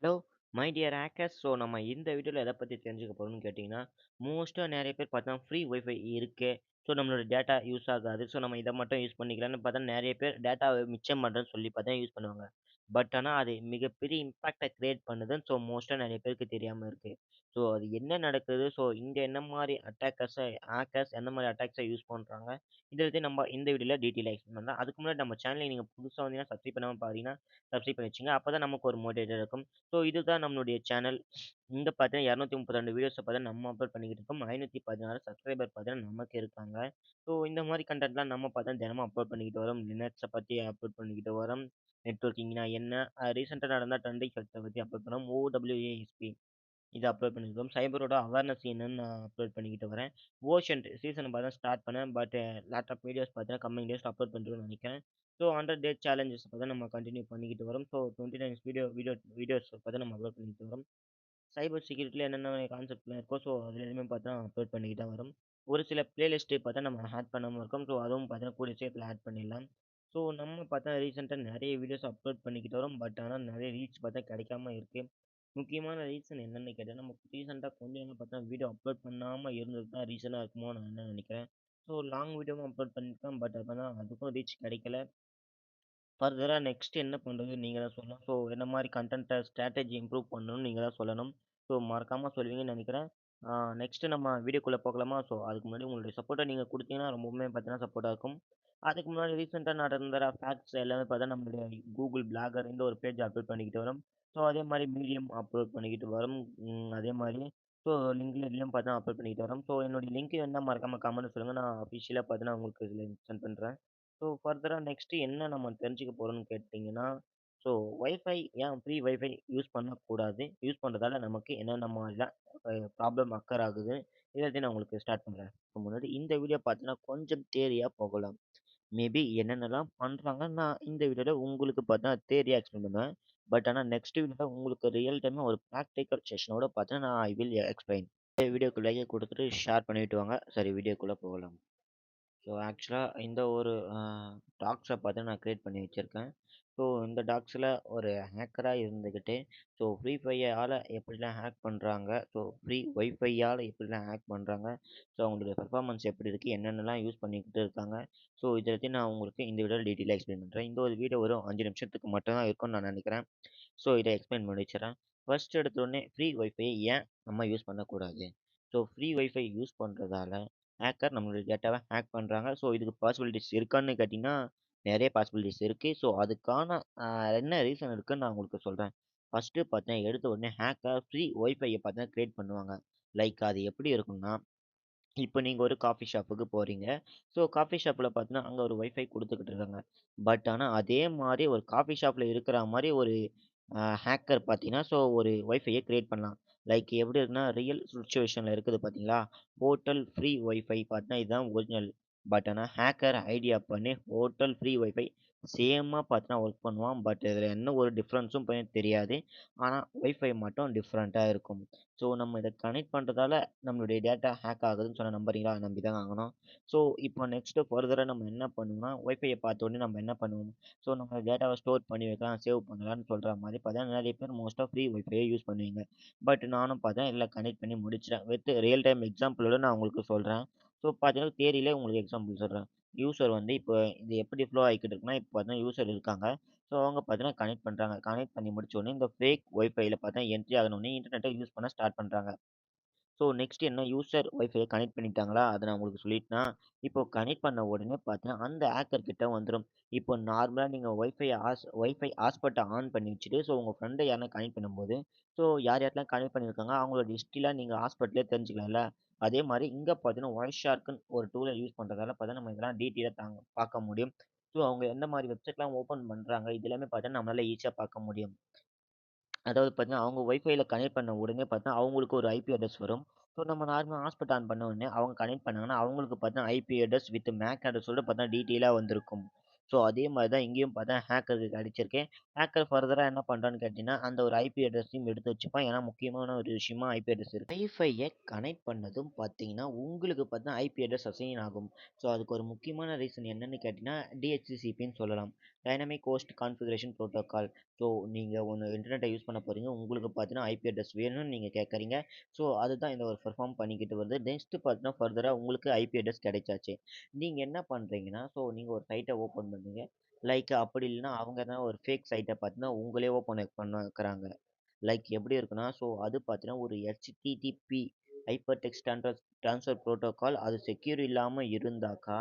Hello my dear hackers. So நம்ம இந்த வீடியோவில் எதை பற்றி தெரிஞ்சுக்க போகிறோம்னு கேட்டிங்கன்னா, மோஸ்ட்டாக நிறைய பேர் பார்த்தா ஃப்ரீ ஒய்ஃபை இருக்கு. ஸோ நம்மளோட டேட்டா யூஸ் ஆகாது. ஸோ நம்ம இதை மட்டும் யூஸ் பண்ணிக்கலாம்னு பார்த்தா நிறைய பேர் டேட்டாவை மிச்சம் பண்ணுறேன்னு சொல்லி பார்த்தா யூஸ் பண்ணுவாங்க. பட் ஆனால் அது மிகப்பெரிய இம்பாக்டை கிரியேட் பண்ணுதுன்னு ஸோ மோஸ்ட்டாக நிறைய பேருக்கு தெரியாமல் இருக்குது. ஸோ அது என்ன நடக்குது, ஸோ இங்கே என்ன மாதிரி அட்டாக்கர்ஸை ஹேக்கர்ஸ் எந்த மாதிரி அட்டாக்ஸை யூஸ் பண்ணுறாங்க, இதை பற்றி நம்ம இந்த வீடியோவில் டீட்டெயிலாக எக்ஸ்பிளைன் பண்ணலாம். அதுக்கு முன்னாடி நம்ம சேனலை நீங்கள் புதுசாக வந்தீங்கன்னா சப்ஸ்கிரைப் பண்ணாமல் பார்த்தீங்கன்னா சப்ஸ்கிரைப் பண்ணி வச்சுங்க. அப்போ தான் நமக்கு ஒரு மோட்டிவேட்டர் இருக்கும். ஸோ இதுதான் நம்மளுடைய சேனல். இங்க பார்த்தீங்கன்னா 232 வீடியோஸ பார்த்தீங்கன்னா நம்ம அப்லோட் பண்ணிக்கிட்டு இருக்கோம். 516 சப்ஸ்கிரைபர் பார்த்தீங்கன்னா நமக்கு இருக்காங்க. ஸோ இந்த மாரி கன்டென்ட்லாம் நம்ம பார்த்தீங்கன்னா தினமும் அப்லோட் பண்ணிக்கிட்டு வரோம். லினக்ஸ பத்தி அப்லோட் பண்ணிக்கிட்டு வரோம். நெட்வொர்க்கிங்னா என்ன? ரீசென்ட்டா நடந்த ட்ரெண்டிங் ஃபேக்ட்ஸ பத்தி அப்லோட் பண்ணோம். OWASP இத அப்லோட் பண்ணியிருக்கோம். சைபரோட அவேர்னஸ் என்னன்னு நான் அப்லோட் பண்ணிக்கிட்டு வரேன். ஓஷன் சீசன் பார்த்தா ஸ்டார்ட் பண்ணேன். பட் லாட் ஆஃப் வீடியோஸ் பார்த்தீங்கன்னா கம்மிங் டேஸ்ல அப்லோட் பண்ணிருவேன்னு நினைக்கிறேன். ஸோ 100 டே சேலஞ்சஸ் பார்த்தா நம்ம கன்டின்யூ பண்ணிக்கிட்டு வரோம். ஸோ 29 வீடியோஸ் பார்த்தா நம்ம அப்லோட் பண்ணிக்கிட்டு வரோம். சைபர் செக்யூரிட்டில என்னென்ன கான்செப்ட்லாம் இருக்கோ, ஸோ அதில எதுவுமே பார்த்தா அப்லோட் பண்ணிக்கிட்டு தான் வரோம். ஒரு சில பிளேலிஸ்ட் பார்த்தா நம்ம ஆட் பண்ணாம இருக்கோம். ஸோ அதுவும் பார்த்தீங்கன்னா கூடிய சீக்கிரத்தில ஆட் பண்ணிடலாம். ஸோ நம்ம பார்த்தா ரீசென்ட்டா நெறைய வீடியோஸ் அப்லோட் பண்ணிக்கிட்டு வரோம். பட் ஆனா நெறைய ரீச் பார்த்தா கிடைக்காம இருக்கு. முக்கியமான ரீசன் என்னன்னு கேட்டா, நம்ம ரீசென்ட்டா கொஞ்ச நாளா பார்த்தா வீடியோ அப்லோட் பண்ணாம இருந்தது தான் ரீசனா இருக்குமோ நான் என்ன நினைக்கிறேன். ஸோ லாங் வீடியோவும் அப்லோட் பண்ணியிருக்கேன். பட் ஆனா அதுக்கும் ரீச் கிடைக்கல. ஃபர்தரா நெக்ஸ்ட் என்ன பண்றது நீங்க தான் சொல்லணும். ஸோ என்ன மாரி கன்டென்ட்ட ஸ்ட்ராட்டஜி இம்ப்ரூவ் பண்ணணும்னு நீங்க தான் சொல்லணும். ஸோ மறக்காம சொல்லுவீங்கன்னு நெனைக்கிறேன். நெக்ஸ்ட் நம்ம வீடியோக்குள்ள போகலாமா? ஸோ அதுக்கு முன்னாடி உங்களுடைய சப்போர்ட்ட நீங்க குடுத்தீங்கன்னா ரொம்பவுமே பார்த்தீங்கன்னா சப்போர்ட்டா இருக்கும். அதுக்கு முன்னாடி ரீசென்ட்டா நடந்த ஃபேக்ட்ஸ் எல்லாமே பார்த்தா நம்மளுடைய கூகுள் பிளாகர் இந்த ஒரு பேஜ் அப்லோட் பண்ணிக்கிட்டு வரோம். ஸோ அதே மாரி மீடியம் அப்லோட் பண்ணிக்கிட்டு வரோம். அதே மாரி ஸோ லிங்க்டுஇன்லயும் பார்த்தா அப்லோட் பண்ணிக்கிட்டு வரோம். ஸோ என்னுடைய லிங்க் வேணுனா மறக்காம கமெண்ட்ல சொல்லுங்க. நான் அஃபிஷியலா பார்த்தீங்கன்னா உங்களுக்கு இதில சென்ட் பண்றேன். ஸோ ஃபர்தரா நெக்ஸ்ட் என்ன நம்ம தெரிஞ்சுக்க போறோம்னு கேட்டீங்கன்னா, ஸோ வைஃபை ஏன் ஃப்ரீ வைஃபை யூஸ் பண்ணக்கூடாது? யூஸ் பண்றதால நமக்கு என்னென்ன மாரிலாம் ப்ராப்ளம் அக்கர் ஆகுது? இத பத்தி நான் உங்களுக்கு ஸ்டார்ட் பண்றேன். அதுக்கு முன்னாடி இந்த வீடியோ பார்த்தீங்கன்னா கொஞ்சம் தியரியா போகலாம். மேபி என்னென்னலாம் பண்றாங்க நான் இந்த வீடியோல உங்களுக்கு பார்த்தீங்கன்னா தியரியா எக்ஸ்பிளைன் பண்ணுவேன். பட் ஆனா நெக்ஸ்ட் வீடியோல உங்களுக்கு ரியல் டைமா ஒரு பிராக்டிகல் செஷனோட பார்த்தீங்கன்னா நான் ஐ வில் எக்ஸ்பிளைன். வீடியோக்கு லைக் குடுத்துட்டு ஷேர் பண்ணிட்டு வாங்க. சரி வீடியோக்குள்ள போகலாம். ஸோ ஆக்சுவலாக இந்த ஒரு டாக்ஸை பார்த்து நான் க்ரியேட் பண்ணி வச்சுருக்கேன். ஸோ இந்த டாக்ஸில் ஒரு ஹேக்கராக இருந்துக்கிட்டு ஸோ ஃப்ரீ ஃபையால் எப்படிலாம் ஹேக் பண்ணுறாங்க, ஸோ ஃப்ரீ ஒய்ஃபையால் எப்படிலாம் ஹேக் பண்ணுறாங்க, ஸோ அவங்களுடைய பெர்ஃபார்மன்ஸ் எப்படி இருக்குது, என்னென்னலாம் யூஸ் பண்ணிக்கிட்டு இருக்காங்க, ஸோ இதை பற்றி நான் உங்களுக்கு இந்த வீடியோவில் டீட்டெயிலாக எக்ஸ்பிளைன் பண்ணுறேன். இந்த ஒரு வீடியோ ஒரு 5 நிமிஷத்துக்கு மட்டும் தான் இருக்கும்னு நான் நினைக்கிறேன். ஸோ இதை எக்ஸ்பிளைன் பண்ணி வச்சுறேன். ஃபர்ஸ்ட் எடுத்தோடனே ஃப்ரீ ஒய்ஃபை ஏன் நம்ம யூஸ் பண்ணக்கூடாது? ஸோ ஃப்ரீ ஒய்ஃபை யூஸ் பண்ணுறதால ஹேக்கர் நம்மளுடைய டேட்டாவை ஹேக் பண்ணுறாங்க. ஸோ இதுக்கு பாசிபிலிட்டிஸ் இருக்கான்னு கேட்டிங்கன்னா, நிறைய பாசிபிலிட்டிஸ் இருக்குது. ஸோ அதுக்கான என்ன ரீசன் இருக்குன்னு நான் உங்களுக்கு சொல்கிறேன். ஃபஸ்ட்டு பார்த்தீங்கன்னா, எடுத்த உடனே ஹேக்கர் ஃப்ரீ ஒய்ஃபையை பார்த்தீங்கன்னா கிரியேட் பண்ணுவாங்க. லைக் அது எப்படி இருக்கும்னா, இப்போ நீங்கள் ஒரு காஃபி ஷாப்புக்கு போகிறீங்க. ஸோ காஃபி ஷாப்பில் பார்த்தீங்கன்னா, அங்கே ஒரு ஒய்ஃபை குடுத்துக்கிட்டு இருக்காங்க. பட் ஆனா, அதே மாரி ஒரு காஃபி ஷாப்பில இருக்கிற மாரி ஒரு ஹேக்கர் பார்த்தீங்கன்னா, ஸோ ஒரு ஒய்ஃபைய கிரியேட் பண்ணலாம். லைக் எப்படி இருக்குன்னா, ரியல் சிச்சுவேஷன்ல இருக்குது பார்த்தீங்களா? ஹோட்டல் ஃப்ரீ ஒய்ஃபை பார்த்தீங்கன்னா, இதுதான் ஒரிஜினல். பட் ஆனா, ஹேக்கர் ஐடியா பண்ணி ஹோட்டல் ஃப்ரீ ஒய்ஃபை சேமா பார்த்தீங்கன்னா ஒர்க் பண்ணுவான். பட் இதில என்ன ஒரு டிஃப்ரென்ஸும் தெரியாது. ஆனா, ஒய்ஃபை மட்டும் டிஃப்ரெண்ட்டா இருக்கும். ஸோ நம்ம இத கனெக்ட் பண்றதால நம்மளுடைய டேட்டா ஹேக் ஆகுதுன்னு சொன்னா நம்புறீங்களா? நம்பி தான் ஆகணும். ஸோ இப்போ நெக்ஸ்ட் ஃபர்தரா நம்ம என்ன பண்ணணும்னா, ஒய்ஃபைய பார்த்த உடனே நம்ம என்ன பண்ணுவோம்? ஸோ நம்ம டேட்டாவ ஸ்டோர் பண்ணி வைக்கலாம், சேவ் பண்ணலாம்னு சொல்ற மாரி பார்த்தீங்கன்னா, நெறைய பேர் மோஸ்ட்டா ஃப்ரீ ஒய்ஃபைய யூஸ் பண்ணுவீங்க. பட் நானும் பார்த்தேன் இல்ல கனெக்ட் பண்ணி முடிச்சுட்டேன். வித் ரியல் டைம் எக்ஸாம்பிளோட நான் உங்களுக்கு சொல்றேன். ஸோ பார்த்தீங்கன்னா, தியரிலே உங்களுக்கு எக்ஸாம்பிள் சொல்றேன். யூசர் வந்து இப்போ இது எப்படி ஃப்ளோ ஆயிக்கிட்டு இருக்குன்னா, இப்போ பார்த்தீங்கன்னா யூசர் இருக்காங்க. ஸோ அவங்க பார்த்தீங்கன்னா கனெக்ட் பண்றாங்க. கனெக்ட் பண்ணி முடிச்ச உடனே இந்த ஃபேக் ஒய்ஃபைல பார்த்தீங்கன்னா என்ட்ரி ஆகுன இன்டர்நெட்ட யூஸ் பண்ண ஸ்டார்ட் பண்றாங்க. ஸோ நெக்ஸ்ட் என்ன யூசர் ஒய்ஃபைய கனெக்ட் பண்ணிட்டாங்களா? அத நான் உங்களுக்கு சொல்லிட்டேனா, இப்போ கனெக்ட் பண்ண உடனே பார்த்தீங்கன்னா, அந்த ஹேக்கர் கிட்ட வந்துரும். இப்போ நார்மலா நீங்க ஒய்ஃபை ஹாட்ஸ்பாட்ட ஆன் பண்ணி வச்சுட்டு, ஸோ உங்க ஃப்ரெண்ட யாருனா கனெக்ட் பண்ணும்போது, ஸோ யார் யார்ட்டலாம் கனெக்ட் பண்ணியிருக்காங்க, அவங்களோட ஹிஸ்ட்ரிலாம் நீங்க ஹாட்ஸ்பாட்லயே தெரிஞ்சுக்கலாம்ல. அதே மாரி இங்க பார்த்தீங்கன்னா, ஒய்ஷார்க்ன்னு ஒரு டூல யூஸ் பண்றதால பார்த்தீங்கன்னா, நம்ம இதெல்லாம் டீட்டெயிலா பார்க்க முடியும். ஸோ அவங்க எந்த மாரி வெப்சைட்லாம் ஓப்பன் பண்றாங்க, இது எல்லாமே பார்த்தீங்கன்னா, நம்மளால ஈஸியா பார்க்க முடியும். அதாவது பார்த்தீங்கன்னா, அவங்க வைஃபைல கனெக்ட் பண்ண உடனே பார்த்தீங்கன்னா, அவங்களுக்கு ஒரு ஐபி அட்ரஸ் வரும். ஸோ நம்ம நார்மலா ஹாட்ஸ்பாட் ஆன் பண்ண உடனே அவங்க கனெக்ட் பண்ணாங்கன்னா, அவங்களுக்கு பார்த்தீங்கன்னா ஐபி அட்ரஸ் வித் மேக் அட்ரஸோட பார்த்தீங்கன்னா டீட்டெயிலா வந்திருக்கும். ஸோ அதே மாரி தான் இங்கேயும் பார்த்தா ஹேக்கருக்கு கிடைச்சிருக்கு. ஹேக்கர் ஃபர்தரா என்ன பண்றான்னு கேட்டீங்கன்னா, அந்த ஒரு ஐபி அட்ரஸையும் எடுத்து வச்சுப்பான். ஏன்னா முக்கியமான ஒரு விஷயமா ஐபி அட்ரஸ் இருக்கு. வைஃபைய கனெக்ட் பண்ணதும் பார்த்தீங்கன்னா, உங்களுக்கு பார்த்தீங்கன்னா ஐபி அட்ரஸ் அசைன் ஆகும். ஸோ அதுக்கு ஒரு முக்கியமான ரீசன் என்னன்னு கேட்டீங்கன்னா, டிஹெச்சிசிபின்னு சொல்லலாம். Dynamic host configuration protocol. So நீங்கள் ஒன்று இன்டர்நெட்டை யூஸ் பண்ண போகிறீங்க, உங்களுக்கு பார்த்தீங்கன்னா ஐபி அட்ரஸ் வேணும்னு நீங்கள் கேட்குறீங்க. ஸோ அதுதான் இந்த ஒரு பெர்ஃபார்ம் பண்ணிக்கிட்டு வருது. நெக்ஸ்ட்டு பார்த்தீங்கன்னா ஃபர்தராக உங்களுக்கு ஐபி அட்ரஸ் கிடைச்சாச்சு. நீங்கள் என்ன பண்ணுறீங்கன்னா, ஸோ நீங்கள் ஒரு சைட்டை ஓப்பன் பண்ணுறீங்க. லைக் அப்படி இல்லைன்னா அவங்க தான் ஒரு ஃபேக் சைட்டை பார்த்தீங்கன்னா உங்களே ஓப்பன் பண்ண வைக்கிறாங்க. லைக் எப்படி இருக்குன்னா, ஸோ அது பார்த்தீங்கன்னா ஒரு HTTP hyper text transfer protocol. அது செக்யூர் இல்லாமல் இருந்தாக்கா,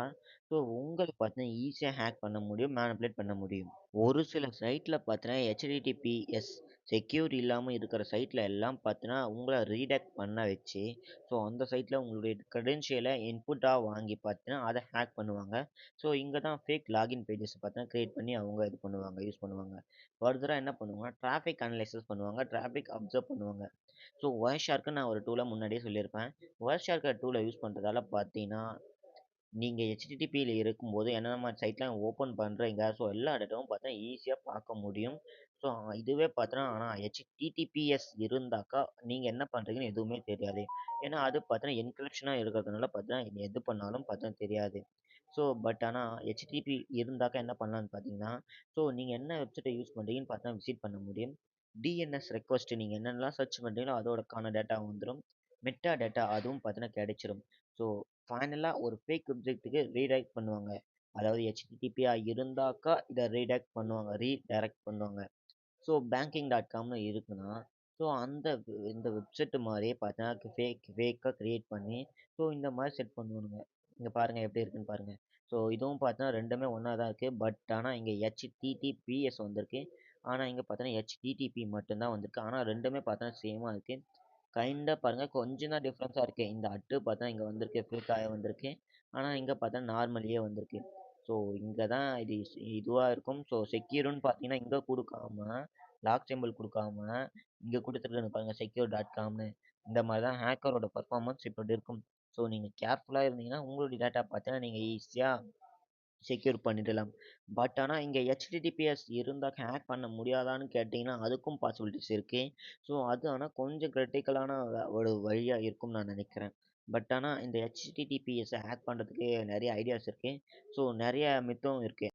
ஸோ உங்களுக்கு பார்த்தீங்கன்னா ஈஸியாக ஹேக் பண்ண முடியும், மேனிபுலேட் பண்ண முடியும். ஒரு சில சைட்டில் பார்த்தீங்கன்னா ஹெச்டிடிபிஎஸ் செக்யூர் இல்லாமல் இருக்கிற சைட்டில் எல்லாம் பார்த்தீங்கன்னா உங்களை ரீடாக்ட் பண்ண வச்சு, ஸோ அந்த சைட்டில் உங்களுடைய க்ரெடென்ஷியலை இன்புட்டாக வாங்கி பார்த்தீங்கன்னா அதை ஹேக் பண்ணுவாங்க. ஸோ இங்கே தான் ஃபேக் லாகின் பேஜஸ் பார்த்தீங்கன்னா க்ரியேட் பண்ணி அவங்க இது பண்ணுவாங்க, யூஸ் பண்ணுவாங்க. ஃபர்தராக என்ன பண்ணுவாங்க, டிராஃபிக் அனலைசிஸ் பண்ணுவாங்க, டிராஃபிக் அப்சர்வ் பண்ணுவாங்க. ஸோ ஒயர்ஷார்க்கு நான் ஒரு டூலை முன்னாடியே சொல்லியிருப்பேன். ஒயர்ஷார்க்கு டூலை யூஸ் பண்ணுறதால பார்த்தீங்கன்னா நீங்கள் ஹெச்டிடிபியில் இருக்கும்போது என்னென்ன மாதிரி சைட்லாம் ஓப்பன் பண்ணுறீங்க, ஸோ எல்லா டேட்டாவும் பார்த்தா ஈஸியாக பார்க்க முடியும். ஸோ இதுவே பார்த்தோன்னா ஆனால் ஹெச்டிடிபிஎஸ் இருந்தாக்கா நீங்கள் என்ன பண்ணுறீங்கன்னு எதுவுமே தெரியாது. ஏன்னா அது பார்த்தீங்கன்னா என்கிரிப்ஷனாக இருக்கிறதுனால பார்த்தீங்கன்னா எது பண்ணாலும் பார்த்தா தெரியாது. ஸோ பட் ஆனால் ஹெச்டிடிபி இருந்தாக்கா என்ன பண்ணலான்னு பார்த்தீங்கன்னா, ஸோ நீங்கள் என்ன வெப்சைட்டை யூஸ் பண்ணுறீங்கன்னு பார்த்தா விசிட் பண்ண முடியும். டிஎன்எஸ் ரெக்வஸ்ட் நீங்கள் என்னென்னலாம் சர்ச் பண்ணுறீங்களோ அதோடக்கான டேட்டா வந்துடும். மெட்டா டேட்டா அதுவும் பார்த்தீங்கன்னா கிடைச்சிரும். ஸோ ஃபைனலாக ஒரு ஃபேக் வெப்சைட்டுக்கு ரீடைரக்ட் பண்ணுவாங்க. அதாவது ஹெச்டிடிபியா இருந்தாக்கா இதை ரீடைரக்ட் பண்ணுவாங்க, ரீடைரக்ட் பண்ணுவாங்க. ஸோ பேங்கிங்.காம்னு இருக்குன்னா, ஸோ இந்த வெப்சைட்டு மாதிரியே பார்த்தீங்கன்னா ஃபேக்காக க்ரியேட் பண்ணி, ஸோ இந்த மாதிரி செட் பண்ணுவானுங்க. இங்கே பாருங்கள் எப்படி இருக்குன்னு பாருங்கள். ஸோ இதுவும் பார்த்தீங்கன்னா ரெண்டுமே ஒன்றா தான் இருக்குது. பட் ஆனால் இங்கே ஹெச்டிடிபிஎஸ் வந்திருக்கு. ஆனால் இங்கே பார்த்தீங்கன்னா ஹெச்டிடிபி மட்டும்தான் வந்திருக்கு. ஆனால் ரெண்டுமே பார்த்தீங்கன்னா சேமாக இருக்குது. கைண்டாக பாருங்கள் கொஞ்சம் தான் டிஃப்ரென்ஸாக இருக்குது. இந்த அட்டு பார்த்தா இங்கே வந்திருக்கு, ஃபேக்காக வந்திருக்கு. ஆனால் இங்கே பார்த்தா நார்மலியே வந்திருக்கு. ஸோ இங்கே தான் இதுவாக இருக்கும். ஸோ செக்யூர்னு பார்த்தீங்கன்னா இங்கே கொடுக்காம, லாக் சிம்பிள் கொடுக்காம, இங்கே கொடுத்துருக்காங்க பாருங்கள் secure.comனு. இந்த மாதிரி தான் ஹேக்கரோட பர்ஃபார்மன்ஸ் இப்படி இருக்கும். ஸோ நீங்கள் கேர்ஃபுல்லாக இருந்தீங்கன்னா உங்களுடைய டேட்டா பார்த்தீங்கன்னா நீங்கள் ஈஸியாக செக்யூர் பண்ணிடலாம். பட் ஆனால் இங்கே ஹெச்டிடிபிஎஸ் இருந்தால் ஹேக் பண்ண முடியாதான்னு கேட்டிங்கன்னா அதுக்கும் பாசிபிலிட்டிஸ் இருக்குது. ஸோ அது ஆனால் கொஞ்சம் கிரிட்டிக்கலான ஒரு வழியாக இருக்கும்னு நான் நினைக்கிறேன். பட் ஆனால் இந்த ஹெச்டிடிபிஎஸ்ஸை ஹேக் பண்ணுறதுக்கு நிறைய ஐடியாஸ் இருக்குது. ஸோ நிறைய மித்தும் இருக்குது.